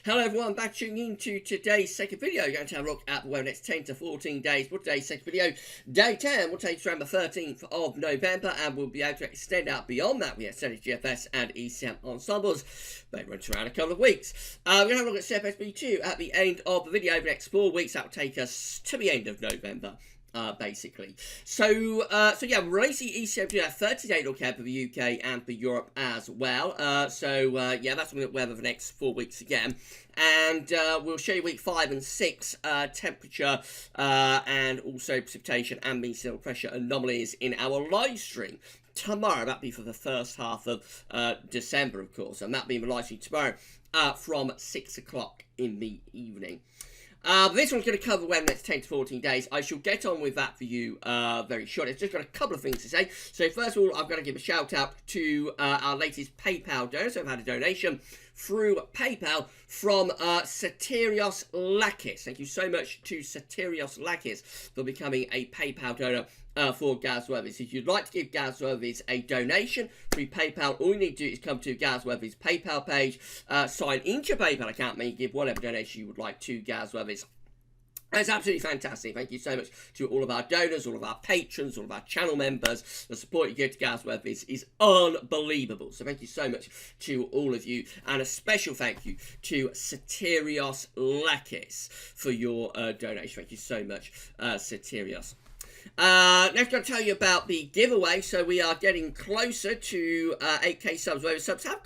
Hello everyone, back tuning into today's second video. We're going to have a look at the weather next 10 to 14 days. For today's second video, day 10 will take us around the 13th of November, and we'll be able to extend out beyond that. We have studied GFS and ECM ensembles. They run around a couple of weeks. We're going to have a look at CFSB2 at the end of the video. Over the next 4 weeks, that will take us to the end of November. Basically. So yeah, we're releasing ECM to a 30-day look ahead for the UK and for Europe as well. Yeah, that's going to weather for the next 4 weeks again. And we'll show you week 5 and 6 temperature and also precipitation and mean sea level pressure anomalies in our live stream tomorrow. That'll be for the first half of December, of course, and that'll be the live stream tomorrow from 6 o'clock in the evening. This one's going to cover when next 10 to 14 days. I shall get on with that for you very shortly. I've just got a couple of things to say. So first of all, I've got to give a shout out to our latest PayPal donor. So I've had a donation through PayPal from Saterios Lakis. Thank you so much to Saterios Lakis for becoming a PayPal donor for GavsWeatherVids. If you'd like to give GavsWeatherVids a donation through PayPal, all you need to do is come to GavsWeatherVids PayPal page, sign into your PayPal account, and you give whatever donation you would like to GavsWeatherVids. That's absolutely fantastic. Thank you so much to all of our donors, all of our patrons, all of our channel members. The support you give to GavsWeatherVids is unbelievable. So thank you so much to all of you. And a special thank you to Saterios Lakis for your donation. Thank you so much, Saterios. Next, I'm going to tell you about the giveaway. So we are getting closer to 8k subs. Where subs have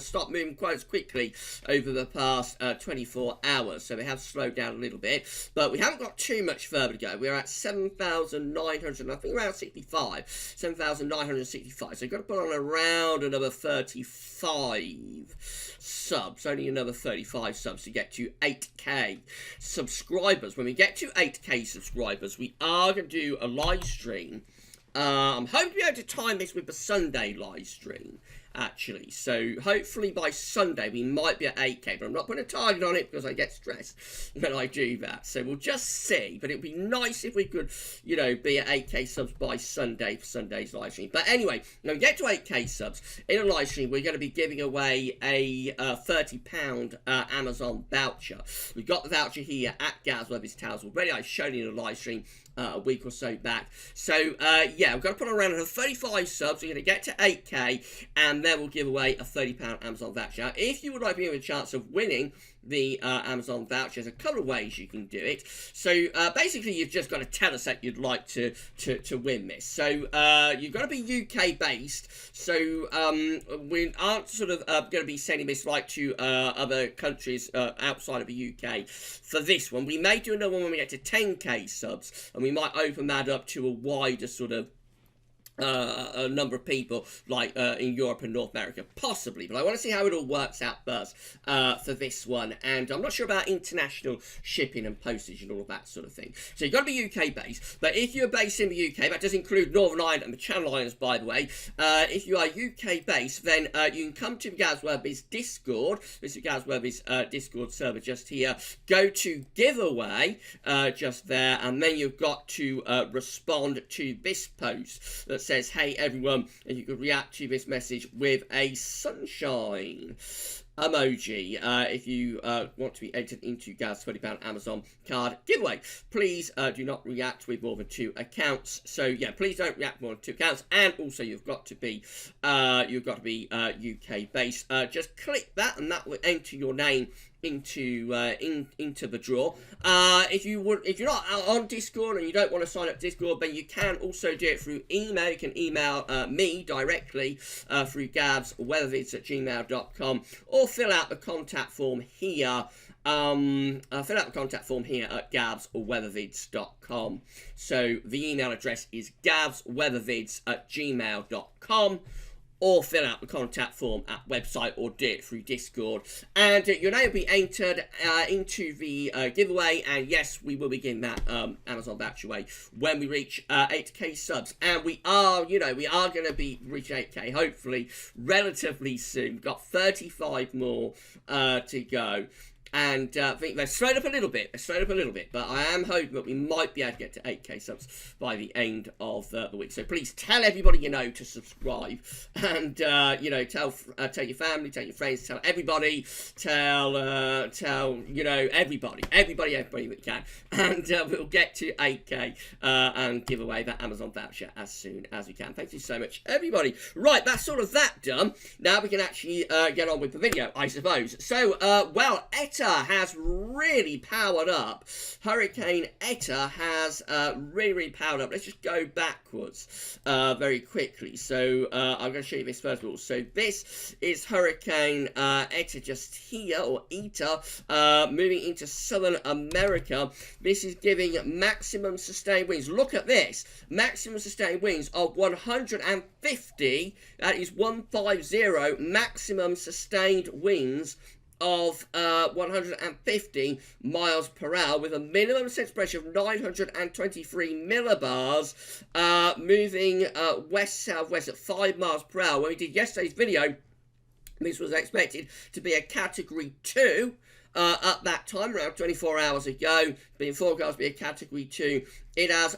stopped moving quite as quickly over the past 24 hours. So they have slowed down a little bit, but we haven't got too much further to go. We're at 7,900, I think around 7,965. So you've got to put on around another 35 subs. Only another 35 subs to get to 8k subscribers. When we get to 8k subscribers, we are going to do a live stream. I'm hoping to be able to time this with the Sunday live stream, actually. So hopefully by Sunday we might be at 8k, but I'm not putting a target on it because I get stressed when I do that. So we'll just see, but it'd be nice if we could, you know, be at 8k subs by Sunday for Sunday's live stream. But anyway, when we get to 8k subs in a live stream, we're going to be giving away a £30 Amazon voucher. We've got the voucher here at GavsWeatherVids Towers already. I've shown you in a live stream a week or so back. So yeah, we've got to put on around 35 subs. We're going to get to 8k, and then we'll give away a £30 Amazon voucher. Now, if you would like to have a chance of winning the Amazon voucher, there's a couple of ways you can do it. So basically, you've just got to tell us that you'd like to win this. So you've got to be UK based. So we aren't sort of going to be sending this like to other countries outside of the UK for this one. We may do another one when we get to 10k subs, and we might open that up to a wider sort of a number of people, like in Europe and North America, possibly, but I want to see how it all works out first for this one, and I'm not sure about international shipping and postage and all of that sort of thing. So you've got to be UK based, but if you're based in the UK, that does include Northern Ireland and the Channel Islands, by the way. If you are UK based, then you can come to the GavsWeatherVids Discord. This is GavsWeatherVids Discord server just here. Go to giveaway just there, and then you've got to respond to this post that says, hey everyone, and you could react to this message with a sunshine emoji if you want to be entered into Gav's £20 Amazon card giveaway. Please do not react with more than 2 accounts. So yeah, please don't react more than 2 accounts, and also you've got to be UK based. Just click that, and that will enter your name into the draw. If you're not on Discord and you don't want to sign up to Discord, then you can also do it through email. You can email me directly through GavsWeatherVids@gmail.com, or fill out the contact form here. Fill out the contact form here at GavsWeatherVids.com. So the email address is GavsWeatherVids@gmail.com. or fill out the contact form at website, or do it through Discord. And your name will be entered into the giveaway, and yes, we will be giving that Amazon voucher away when we reach 8k subs. And we are going to be reaching 8k, hopefully, relatively soon. We've got 35 more to go. And I think they've slowed up a little bit. But I am hoping that we might be able to get to 8k subs by the end of the week. So please tell everybody you know to subscribe. And, you know, tell your family, tell your friends, tell everybody. Tell you know, everybody that you can. And we'll get to 8k and give away that Amazon voucher as soon as we can. Thank you so much, everybody. Right, that's sort of that done. Now we can actually get on with the video, I suppose. So, well, Etta has really powered up. Hurricane Etta has really powered up. Let's just go backwards very quickly. So I'm going to show you this first of all. So this is Hurricane Etta just here, or ETA, moving into Southern America. This is giving maximum sustained winds. Look at this. Maximum sustained winds of 150. That is 150 maximum sustained winds of 150 miles per hour with a minimum sense pressure of 923 millibars, moving west-southwest at 5 miles per hour. When we did yesterday's video, this was expected to be a Category 2 at that time, around 24 hours ago, being forecast to be a Category 2. It has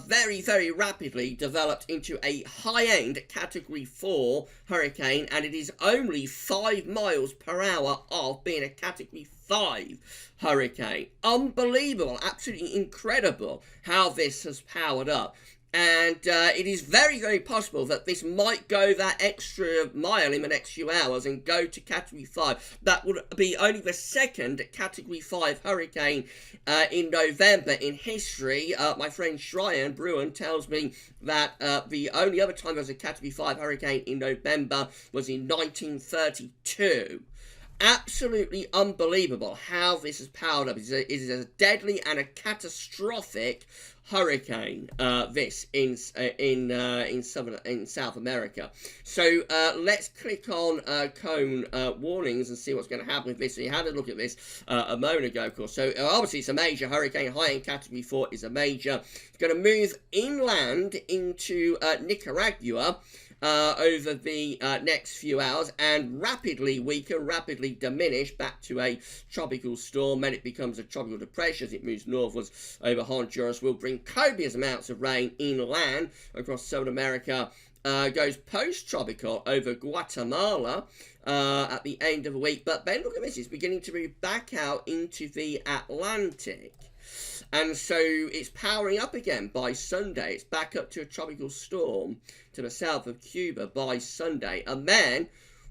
very, very rapidly developed into a high-end Category 4 hurricane, and it is only 5 miles per hour off being a Category 5 hurricane. Unbelievable, absolutely incredible how this has powered up. And it is very, very possible that this might go that extra mile in the next few hours and go to Category 5. That would be only the second Category 5 hurricane in November in history. My friend Shryan Bruin tells me that the only other time there was a Category 5 hurricane in November was in 1932. Absolutely unbelievable how this has powered up. It is a deadly and a catastrophic hurricane. This in South America. So let's click on cone warnings and see what's going to happen with this. So you had a look at this a moment ago, of course. So obviously it's a major hurricane. High-end Category 4 is a major. It's going to move inland into Nicaragua over the next few hours and rapidly weaken, rapidly diminish back to a tropical storm. Then it becomes a tropical depression as it moves northwards over Honduras. Will bring copious amounts of rain inland across Southern America. Goes post-tropical over Guatemala at the end of the week. But then look at this, it's beginning to move back out into the Atlantic. And so it's powering up again by Sunday. It's back up to a tropical storm to the south of Cuba by Sunday. And then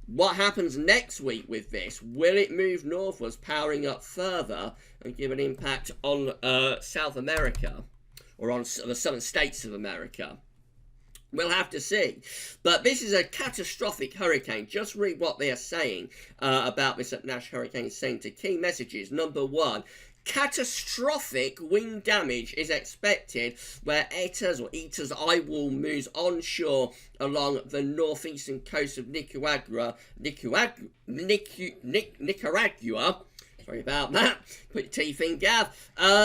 what happens next week with this? Will it move northwards, powering up further and give an impact on South America or on the southern states of America? We'll have to see. But this is a catastrophic hurricane. Just read what they are saying about this at National Hurricane Center. Key messages. Number one, catastrophic wind damage is expected where Etta's eye wall moves onshore along the northeastern coast of Nicaragua. Sorry about that. Put your teeth in, Gav.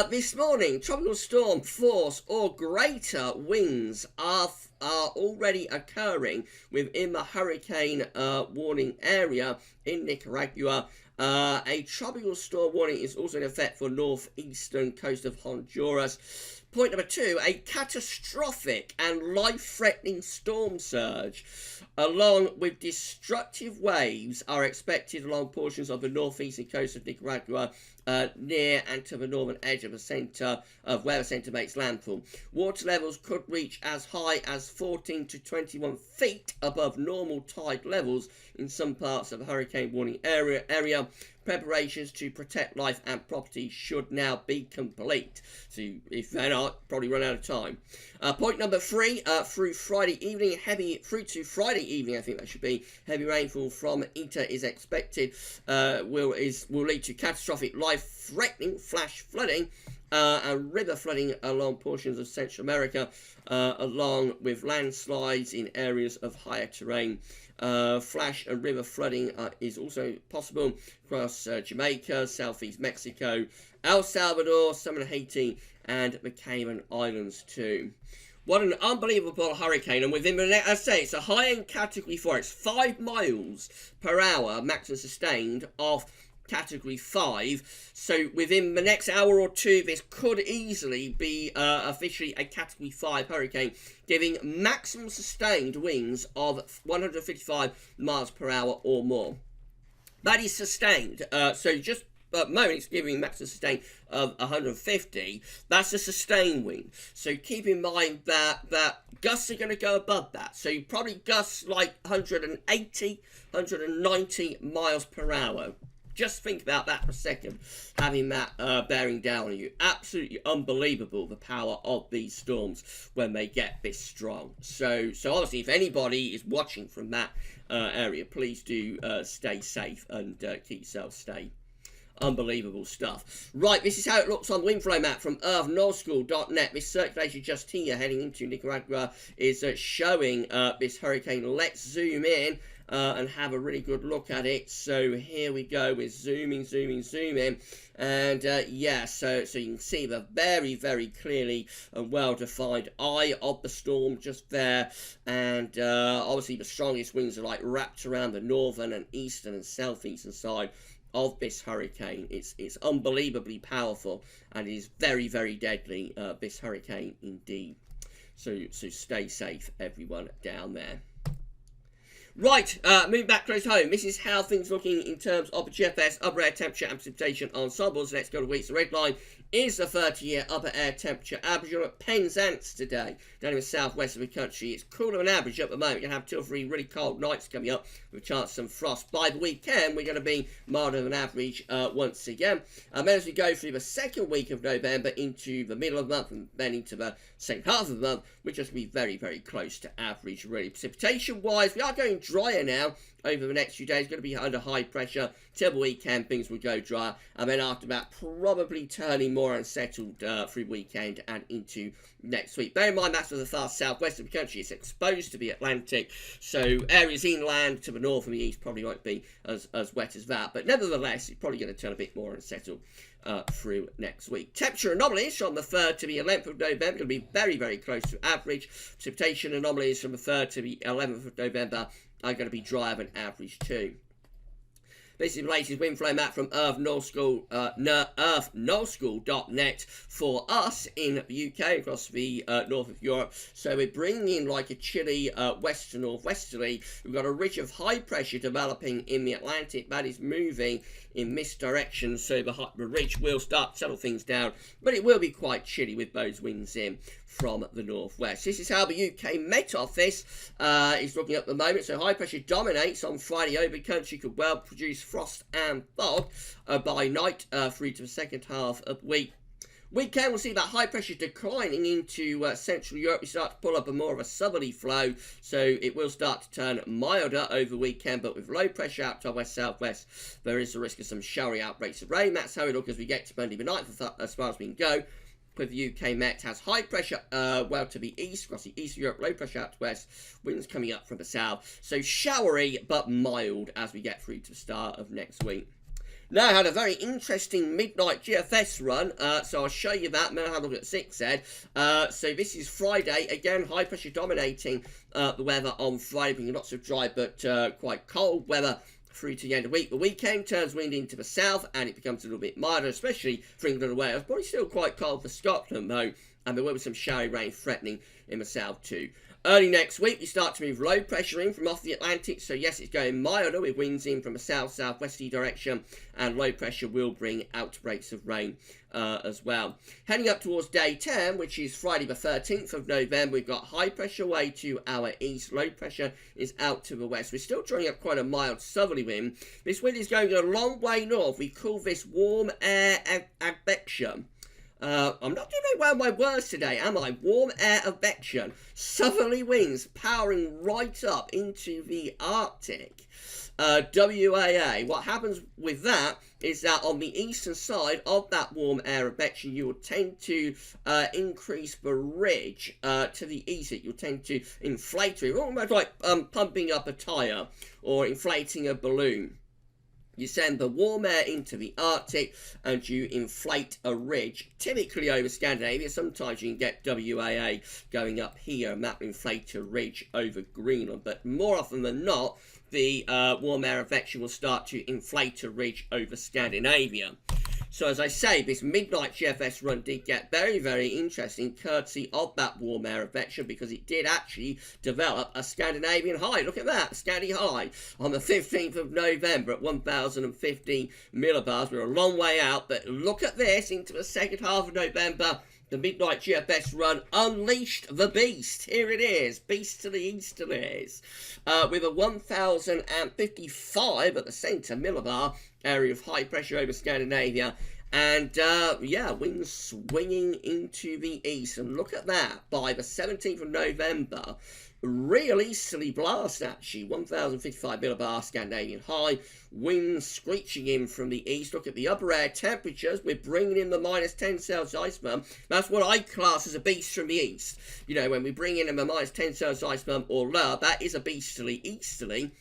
This morning, tropical storm force or greater winds are already occurring within the hurricane warning area in Nicaragua. A tropical storm warning is also in effect for northeastern coast of Honduras. Point number two, a catastrophic and life-threatening storm surge along with destructive waves are expected along portions of the northeastern coast of Nicaragua near and to the northern edge of the centre of where the centre makes landfall. Water levels could reach as high as 14 to 21 feet above normal tide levels in some parts of the hurricane warning area. Preparations to protect life and property should now be complete. So if they're not, probably run out of time. Point number three, through Friday evening, through to Friday evening, I think that should be, heavy rainfall from ETA is expected, will lead to catastrophic life-threatening flash flooding and river flooding along portions of Central America, along with landslides in areas of higher terrain. Flash and river flooding is also possible across Jamaica, southeast Mexico, El Salvador, southern Haiti, and the Cayman Islands too. What an unbelievable hurricane, and within the next, I say, it's a high-end Category 4. It's 5 miles per hour, maximum sustained, of Category 5. So within the next hour or two, this could easily be officially a Category 5 hurricane, giving maximum sustained winds of 155 miles per hour or more. That is sustained. So just at the moment, it's giving maximum sustain of 150. That's a sustained wind. So keep in mind that gusts are going to go above that. So you probably gusts like 180, 190 miles per hour. Just think about that for a second, having that bearing down on you. Absolutely unbelievable, the power of these storms when they get this strong. So obviously, if anybody is watching from that area, please do stay safe and keep yourself safe. Unbelievable stuff. Right, this is how it looks on the wind flow map from earthnorthschool.net. This circulation just here heading into Nicaragua is showing this hurricane. Let's zoom in and have a really good look at it. So here we go. We're zooming. And yeah, so you can see the very, very clearly and well-defined eye of the storm just there. And obviously the strongest winds are like wrapped around the northern and eastern and southeastern side of this hurricane. It's unbelievably powerful, and it is very, very deadly, this hurricane indeed. So stay safe, everyone down there. Right, moving back close home. This is how things looking in terms of the GFS upper air temperature and precipitation ensembles. Let's go to weeks. The red line is the 30-year upper air temperature average. You're at Penzance today, down in the southwest of the country. It's cooler than average at the moment. You're going to have 2 or 3 really cold nights coming up with a chance of some frost. By the weekend, we're going to be milder than average once again. Then as we go through the second week of November into the middle of the month and then into the second half of the month, we're just going to be very, very close to average, really. Precipitation-wise, we are going drier now over the next few days. Going to be under high pressure till the weekend. Things will go dry, and then after that, probably turning more unsettled through weekend and into next week. Bear in mind that's for the far southwest of the country. It's exposed to the Atlantic, so areas inland to the north and the east probably won't be as wet as that, but nevertheless it's probably going to turn a bit more unsettled through next week. Temperature anomalies from the 3rd to the 11th of November going to be very, very close to average. Precipitation anomalies from the 3rd to the 11th of November are going to be drier than average too. This is the latest wind flow map from earthnorthschool.net for us in the UK, across the north of Europe. So we're bringing in like a chilly west to northwesterly. We've got a ridge of high pressure developing in the Atlantic that is moving in this direction, so the ridge will start to settle things down, but it will be quite chilly with those winds in from the northwest. This is how the UK Met Office is looking at the moment. So high pressure dominates on Friday over the country, could well produce frost and fog by night through to the second half of the week. Weekend, we'll see that high pressure declining into Central Europe. We start to pull up a more of a southerly flow, so it will start to turn milder over the weekend, but with low pressure out to our west-southwest, there is a risk of some showery outbreaks of rain. That's how we look as we get to Monday night, as far as we can go. With the UK Met has high pressure well to the east, across the east of Europe, low pressure out to west, winds coming up from the south. So showery but mild as we get through to the start of next week. Now, I had a very interesting midnight GFS run, so I'll show you that. I'm going to have a look at 6 Ed. So this is Friday. Again, high pressure dominating the weather on Friday, being lots of dry but quite cold weather through to the end of the week. The weekend turns wind into the south, and it becomes a little bit milder, especially for England and Wales. Probably still quite cold for Scotland, though, and there will be some showery rain threatening in the south too. Early next week, we start to move low pressure in from off the Atlantic, so yes, it's going milder with winds in from a south-southwesterly direction, and low pressure will bring outbreaks of rain as well. Heading up towards day 10, which is Friday the 13th of November, we've got high pressure way to our east, low pressure is out to the west. We're still drawing up quite a mild southerly wind. This wind is going a long way north. We call this warm air advection. I'm not doing very well with my words today, am I? Warm air advection. Southerly winds powering right up into the Arctic. WAA. What happens with that is that on the eastern side of that warm air advection, you will tend to increase the ridge to the east. You'll tend to inflate it, almost like pumping up a tyre or inflating a balloon. You send the warm air into the Arctic and you inflate a ridge, typically over Scandinavia. Sometimes you can get WAA going up here and that will inflate a ridge over Greenland. But more often than not, the warm air advection will start to inflate a ridge over Scandinavia. So as I say, this midnight GFS run did get very, very interesting courtesy of that warm air advection, because it did actually develop a Scandinavian high. Look at that, Scandi high on the 15th of November at 1050 millibars. We're a long way out, but look at this into the second half of November. The midnight GFS run unleashed the beast. Here it is, beastly easterlies, with a 1055 at the centre millibar area of high pressure over Scandinavia. And, yeah, winds swinging into the east. And look at that, by the 17th of November, real easterly blast, actually. 1055 millibar Scandinavian high. Winds screeching in from the east. Look at the upper air temperatures. We're bringing in the -10 Celsius ice bump. That's what I class as a beast from the east. You know, when we bring in a -10 Celsius ice bump or lower, that is a beastly easterly.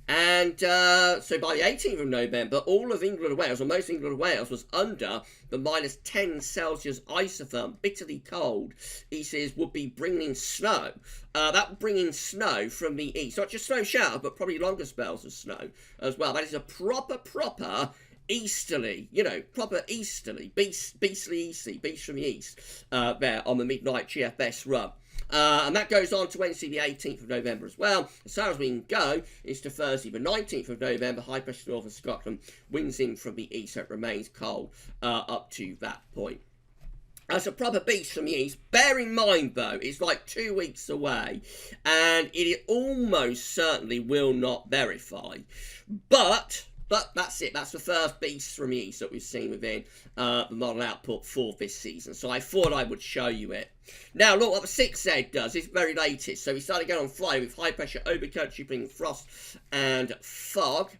And so by the 18th of November, all of England and Wales, or most England and Wales, was under the -10 Celsius isotherm, bitterly cold. He says would be bringing in snow. That would bring in snow from the east. Not just snow shower, but probably longer spells of snow as well. That is a proper easterly, you know, proper easterly, beastly easterly, beast from the east, there on the midnight GFS run. And that goes on to Wednesday the 18th of November as well. As far as we can go is to Thursday the 19th of November. High pressure north of Scotland, winds in from the east, so it remains cold up to that point. That's a proper beast from the east. Bear in mind, though, it's like 2 weeks away, and it almost certainly will not verify. But that's it. That's the first beast from the east that we've seen within the model output for this season. So I thought I would show you it. Now, look what the 6Z does. It's very latest. So we started going on Friday with high pressure over country, bringing frost and fog.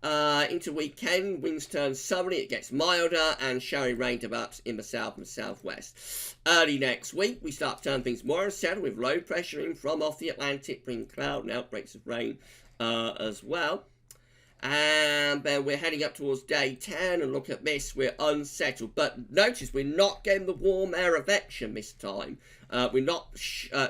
Into weekend, winds turn southerly, it gets milder, and showery rain develops in the south and southwest. Early next week, we start to turn things more unsettled with low pressure in from off the Atlantic, bringing cloud and outbreaks of rain as well. And then we're heading up towards day 10, and look at this, we're unsettled. But notice we're not getting the warm air advection this time. We're not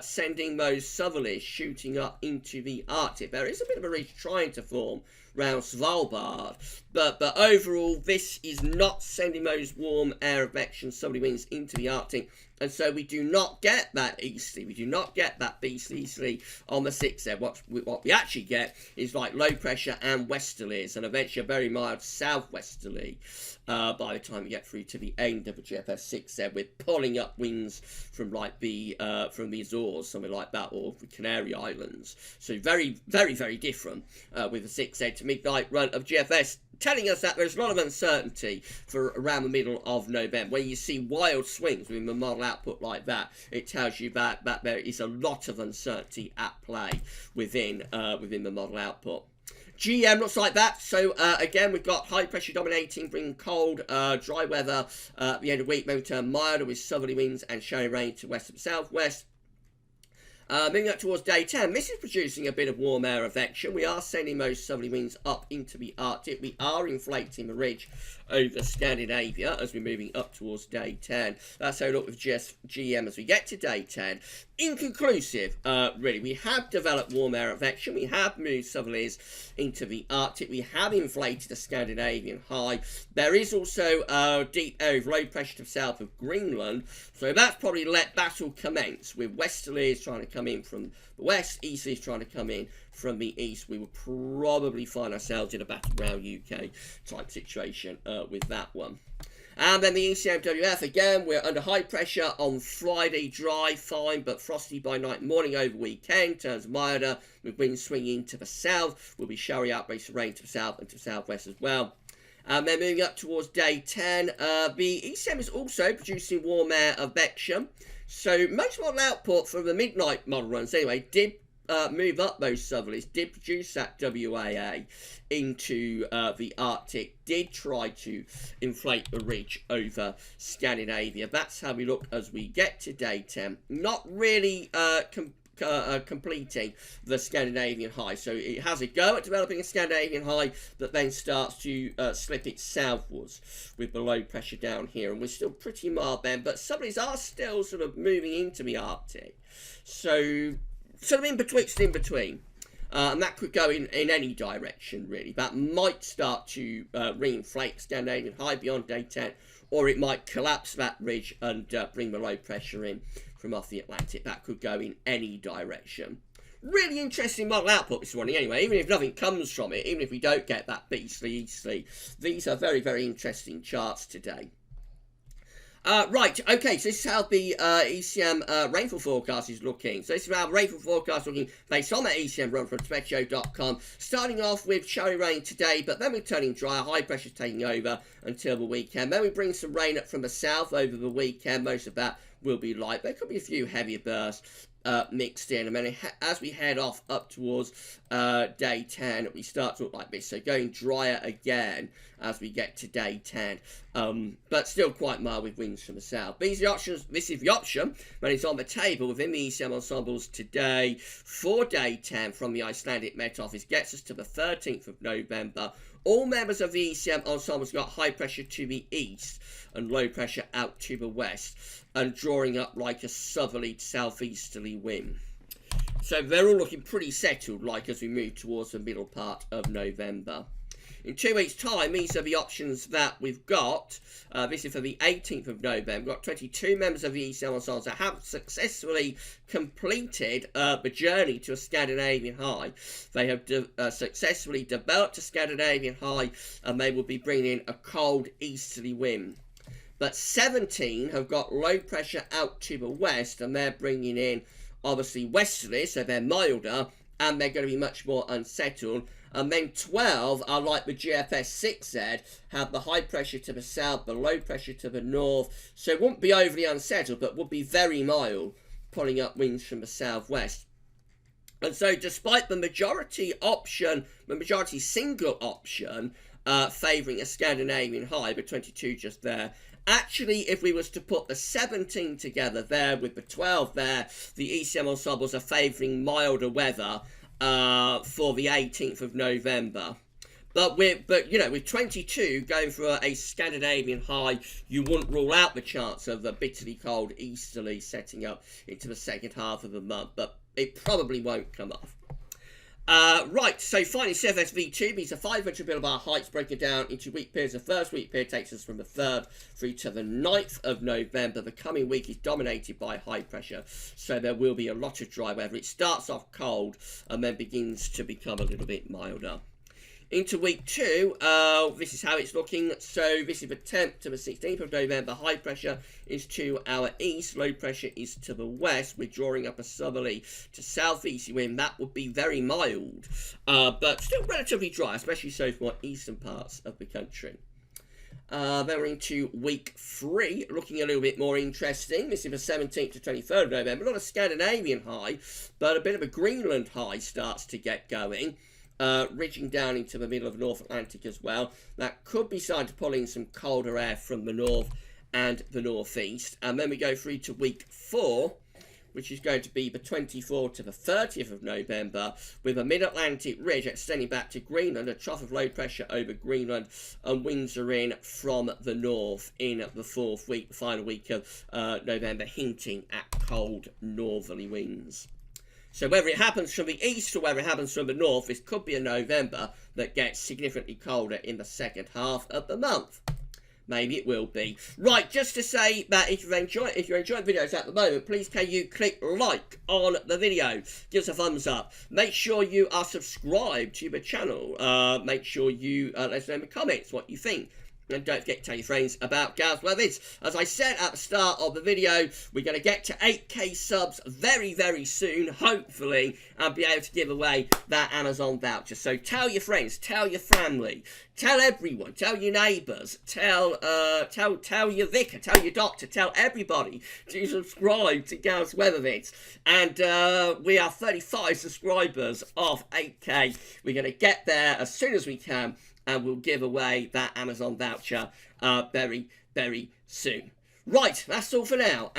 sending those southerlies shooting up into the Arctic. There is a bit of a ridge trying to form around Svalbard, but overall this is not sending those warm air advection southerly winds into the Arctic. And so we do not get that easterly, we do not get that beastly easterly on the 6Z. What we actually get is like low pressure and westerlies, and eventually a very mild southwesterly by the time we get through to the end of the GFS 6Z. We're pulling up winds from like the Azores, something like that, or the Canary Islands. So very, very, very different with the 6Z to midnight run of GFS, telling us that there's a lot of uncertainty for around the middle of November. When you see wild swings within the model output like that, it tells you that there is a lot of uncertainty at play within the model output. GM looks like that. So again, we've got high pressure dominating, bringing cold, dry weather at the end of the week. Maybe turn milder with southerly winds and showery rain to west and southwest. Moving up towards day 10, this is producing a bit of warm air advection. We are sending those southerly winds up into the Arctic. We are inflating the ridge over Scandinavia as we're moving up towards day 10. That's how we look with GM as we get to day 10. Inconclusive, really. We have developed warm air advection. We have moved southerlies into the Arctic. We have inflated a Scandinavian high. There is also a deep area of low pressure to the south of Greenland. So that's probably let battle commence with westerlies trying to come in from the west, easterlies trying to come in from the east. We will probably find ourselves in a battleground UK type situation with that one. And then the ECMWF, again, we're under high pressure on Friday, dry, fine, but frosty by night, morning over weekend, turns milder, with winds swinging to the south, will be showery outbreaks of rain to the south and to the southwest as well. And then moving up towards day 10, the ECM is also producing warm air advection. So most model output from the midnight model runs, anyway, did move up those southerlies, did produce that WAA into the Arctic, did try to inflate the ridge over Scandinavia. That's how we look as we get to day 10. Not really completing the Scandinavian high. So it has a go at developing a Scandinavian high that then starts to slip it southwards with the low pressure down here. And we're still pretty mild then, but southerlies are still sort of moving into the Arctic. So sort of in betwixt, in between. And that could go in any direction, really. That might start to reinflate Scandinavian high beyond day 10, or it might collapse that ridge and bring the low pressure in from off the Atlantic. That could go in any direction. Really interesting model output this morning anyway, even if nothing comes from it, even if we don't get that beastly easterly. These are very, very interesting charts today. Right, okay, so this is how the ECM rainfall forecast is looking. So this is how rainfall forecast looking based on the ECM run from Meteo.com. Starting off with showy rain today, but then we're turning dry, high pressure taking over until the weekend. Then we bring some rain up from the south over the weekend. Most of that will be light. There could be a few heavier bursts mixed in, and then as we head off up towards day 10, we start to look like this, so going drier again as we get to day 10, but still quite mild with winds from the south. These are the options. This is the option when it's on the table within the ECM ensembles today for day 10 from the Icelandic Met Office. Gets us to the 13th of November. All members of the ECM ensembles got high pressure to the east and low pressure out to the west, and drawing up like a southerly to southeasterly wind. So they're all looking pretty settled, like as we move towards the middle part of November. In 2 weeks' time, these are the options that we've got. This is for the 18th of November. We've got 22 members of the ECM ensembles that have successfully completed the journey to a Scandinavian high. They have successfully developed a Scandinavian high, and they will be bringing in a cold easterly wind. But 17 have got low pressure out to the west, and they're bringing in obviously westerly, so they're milder, and they're going to be much more unsettled. And then 12 are like the GFS 00Z, have the high pressure to the south, the low pressure to the north, so it won't be overly unsettled, but would be very mild, pulling up winds from the southwest. And so despite the majority option, the majority single option, favouring a Scandinavian high, but 22 just there, actually, if we was to put the 17 together there with the 12 there, the ECM ensembles are favouring milder weather for the 18th of November. But you know, with 22 going for a Scandinavian high, you wouldn't rule out the chance of the bitterly cold easterly setting up into the second half of the month, but it probably won't come off. Right, so finally GFS V2, these are 500 millibar heights broken down into week periods. The first week period takes us from the 3rd through to the 9th of November. The coming week is dominated by high pressure, so there will be a lot of dry weather. It starts off cold and then begins to become a little bit milder. Into week 2, this is how it's looking. So this is the 10th to the 16th of November. High pressure is to our east, low pressure is to the west. We're drawing up a southerly to southeasterly wind. That would be very mild, but still relatively dry, especially so for eastern parts of the country. Then we're into week 3, looking a little bit more interesting. This is the 17th to 23rd of November. Not a Scandinavian high, but a bit of a Greenland high starts to get going. Ridging down into the middle of the North Atlantic as well. That could be starting to pull in some colder air from the north and the northeast. And then we go through to week 4, which is going to be the 24th to the 30th of November, with a mid-Atlantic ridge extending back to Greenland, a trough of low pressure over Greenland, and winds are in from the north in the 4th week, the final week of November, hinting at cold northerly winds. So whether it happens from the east or whether it happens from the north, this could be a November that gets significantly colder in the second half of the month. Maybe it will be. Right, just to say that if you're enjoying videos at the moment, please can you click like on the video. Give us a thumbs up. Make sure you are subscribed to the channel. Make sure you let us know in the comments what you think. And don't forget to tell your friends about GavsWeatherVids. As I said at the start of the video, we're going to get to 8k subs very, very soon, hopefully, and be able to give away that Amazon voucher. So tell your friends, tell your family, tell everyone, tell your neighbours, tell your vicar, tell your doctor, tell everybody to subscribe to GavsWeatherVids. And we are 35 subscribers of 8k. We're going to get there as soon as we can, and we'll give away that Amazon voucher very, very soon. Right, that's all for now.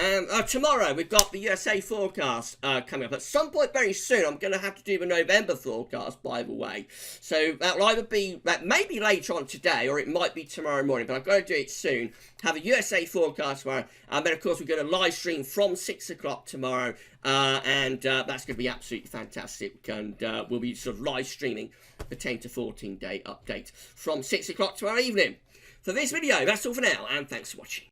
Tomorrow we've got the USA forecast coming up. At some point very soon, I'm going to have to do the November forecast, by the way. So that will either be, that may be later on today, or it might be tomorrow morning, but I've got to do it soon. Have a USA forecast tomorrow. And then, of course, we're going to live stream from 6 o'clock tomorrow. And that's going to be absolutely fantastic. And we'll be sort of live streaming the 10 to 14 day update from 6 o'clock tomorrow evening. For this video, that's all for now, and thanks for watching.